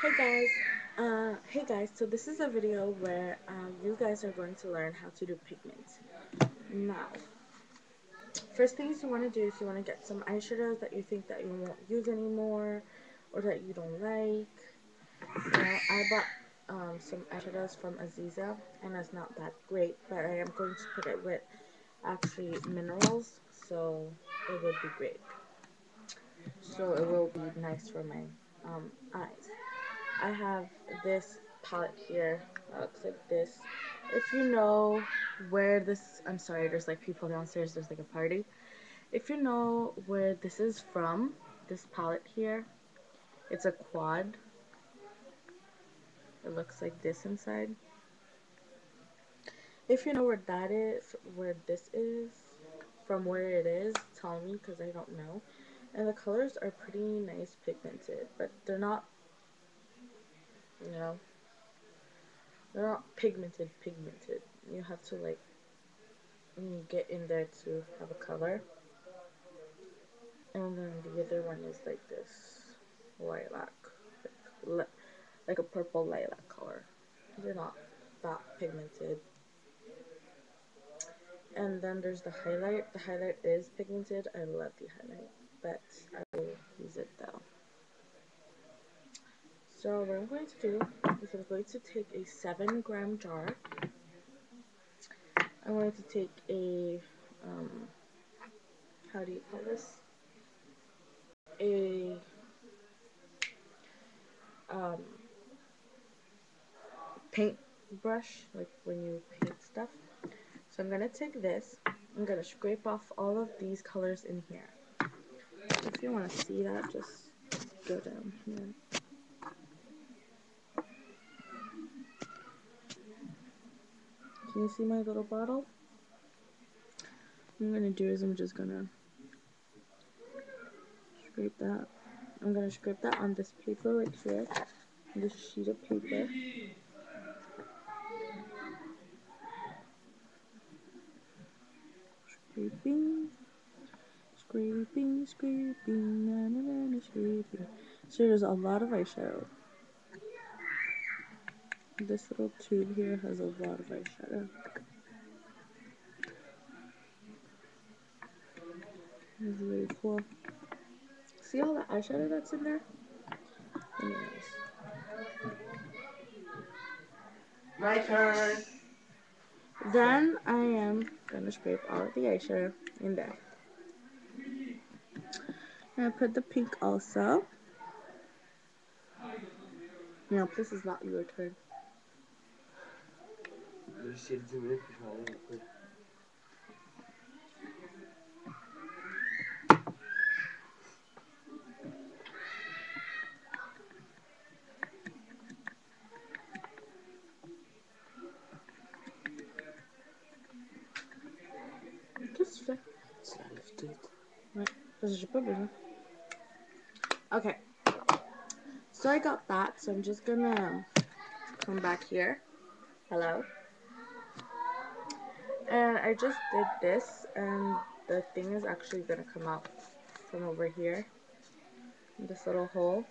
Hey guys, so this is a video where you guys are going to learn how to do pigments. Now, first things you want to do is you want to get some eyeshadows that you think that you won't use anymore or that you don't like. I bought some eyeshadows from Aziza and it's not that great, but I am going to put it with actually minerals, so it would be great. So it will be nice for my eyes. I have this palette here that looks like this. If you know where this, I'm sorry, there's like people downstairs, there's like a party. If you know where this is from, this palette here, it's a quad. It looks like this inside. If you know where that is, where this is, from where it is, tell me because I don't know. And the colors are pretty nice pigmented, but they're not, you know, they're not pigmented. You have to like get in there to have a color. And then the other one is like this lilac, like, like a purple lilac color. They're not that pigmented. And then there's the highlight. The highlight is pigmented. I love the highlight, but I will use it though. So what I'm going to do is I'm going to take a 7-gram jar. I'm going to take a how do you call this? A um, paint brush, like when you paint stuff. So I'm gonna take this. I'm gonna scrape off all of these colors in here. If you want to see that, just go down here. Can you see my little bottle? What I'm gonna do is I'm just gonna scrape that. I'm gonna scrape that on this paper right here, this sheet of paper. Scraping, na na na na, scraping. So there's a lot of eyeshadow. This little tube here has a lot of eyeshadow. It's really cool. See all the eyeshadow that's in there? Anyways. My turn. Then I am gonna scrape all of the eyeshadow in there. And I put the pink also. No, this is not your turn. Qu'est-ce que tu fais? Ouais, parce que j'ai pas besoin. Okay. So I got that, so I'm just gonna come back here. Hello. And I just did this, and the thing is actually gonna come out from over here. This little hole.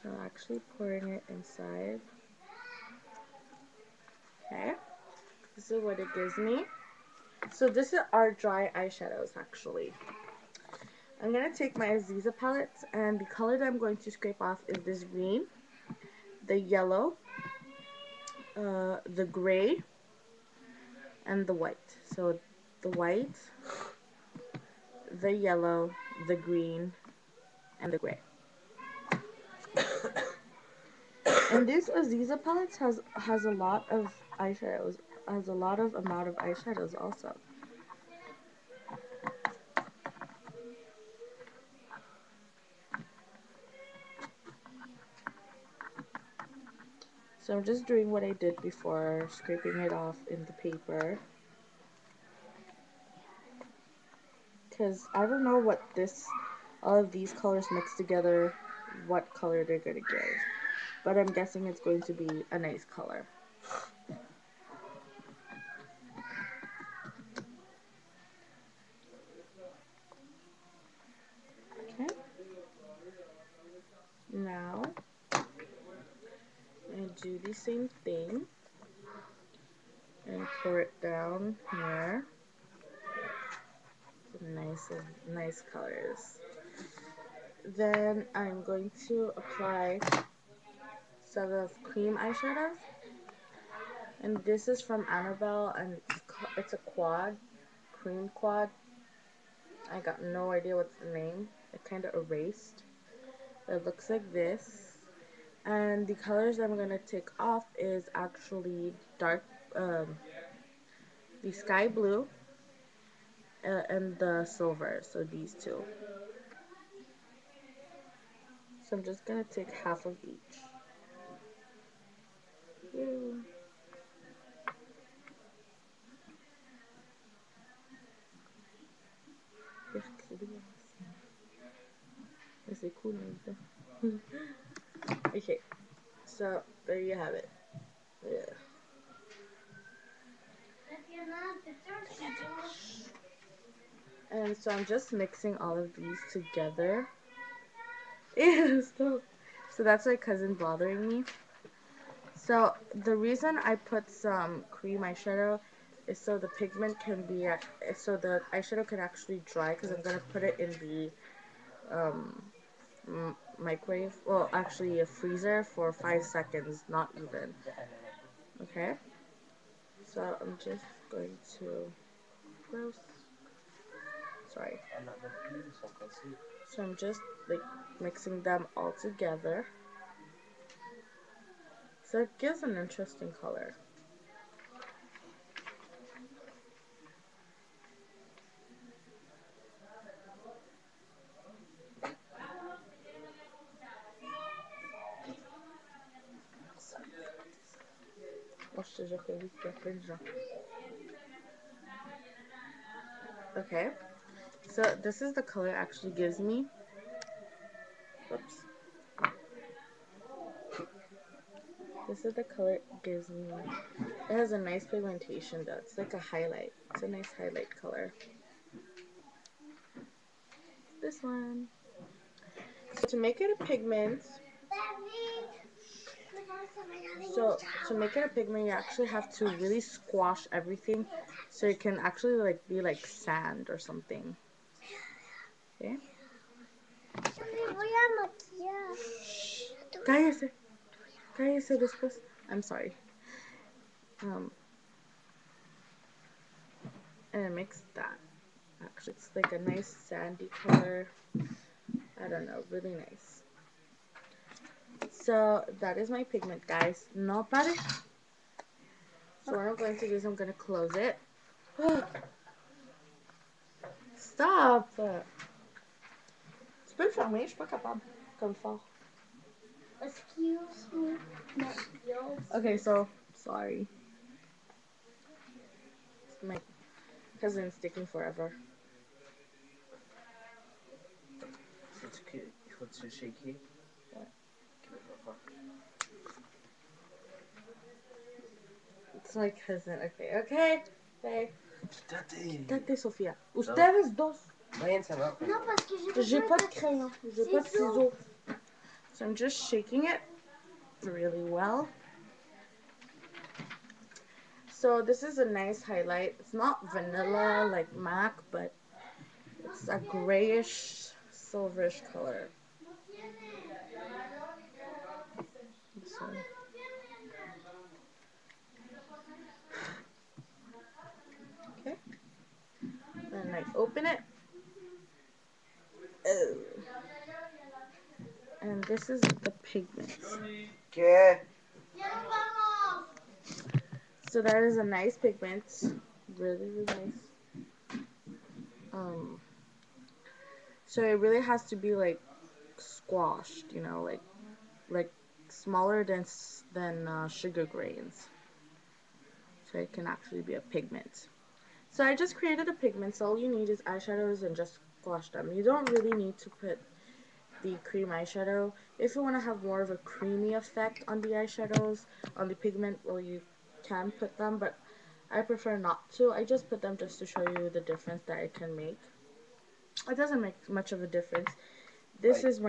So I'm actually pouring it inside. Okay. This is what it gives me. So this is our dry eyeshadows actually. I'm gonna take my Aziza palette, and the color that I'm going to scrape off is this green, the yellow, the gray, and the white. So the white, the yellow, the green, and the gray. And this Aziza palette has a lot of eyeshadows, has a lot of amount of eyeshadows also. So I'm just doing what I did before, scraping it off in the paper. Because I don't know what all of these colors mixed together, what color they're going to give. But I'm guessing it's going to be a nice color. Okay. Now, do the same thing and pour it down here. Nice colors. Then I'm going to apply some of cream eyeshadows, and this is from Annabelle, and it's a cream quad. I got no idea what's the name. It kind of erased. It looks like this, and the colors I'm gonna take off is actually dark, the sky blue, and the silver. So these two. So I'm just gonna take half of each. Ew. C'est cool, okay, so there you have it. Yeah. And so I'm just mixing all of these together. Ew, stop. So that's my cousin bothering me. So the reason I put some cream eyeshadow is so the pigment can be, so the eyeshadow can actually dry, because I'm going to put it in the microwave, well actually a freezer for 5 seconds, not even. Okay, so I'm just going to, gross, sorry. So I'm just like mixing them all together. So it gives an interesting color. Okay, so this is the color it actually gives me. Oops. This is the color it gives me. It has a nice pigmentation though. It's like a highlight. It's a nice highlight color. This one. So to make it a pigment, you actually have to really squash everything, so it can actually like be like sand or something. Okay. Cállese. Cállese después. I'm sorry. And I mix that. Actually, it's like a nice sandy color. I don't know, really nice. So that is my pigment, guys. No pare. So what I'm going to do is I'm going to close it. Stop! Tu peux le fermer, je suis pas capable. Comme fort. Excuse me. Okay, so sorry. My cousin's taking forever. Il faut te shaker. It's my cousin. Okay, okay. Okay. Quítate, Sofia. Ustedes dos. Váyanse abajo. No, parce que j'ai pas de crayon. J'ai pas de ciseaux. So I'm just shaking it really well. So this is a nice highlight. It's not vanilla like MAC, but it's a grayish, silverish color. So, okay. Then I open it. Oh. And this is the pigments. ¿Qué? So that is a nice pigment. Really, really nice. So it really has to be like squashed, you know, like smaller than sugar grains. So it can actually be a pigment. So I just created a pigment. So all you need is eyeshadows and just squash them. You don't really need to put the cream eyeshadow. If you want to have more of a creamy effect on the eyeshadows, on the pigment, well, you can put them, but I prefer not to. I just put them just to show you the difference that it can make. It doesn't make much of a difference. This is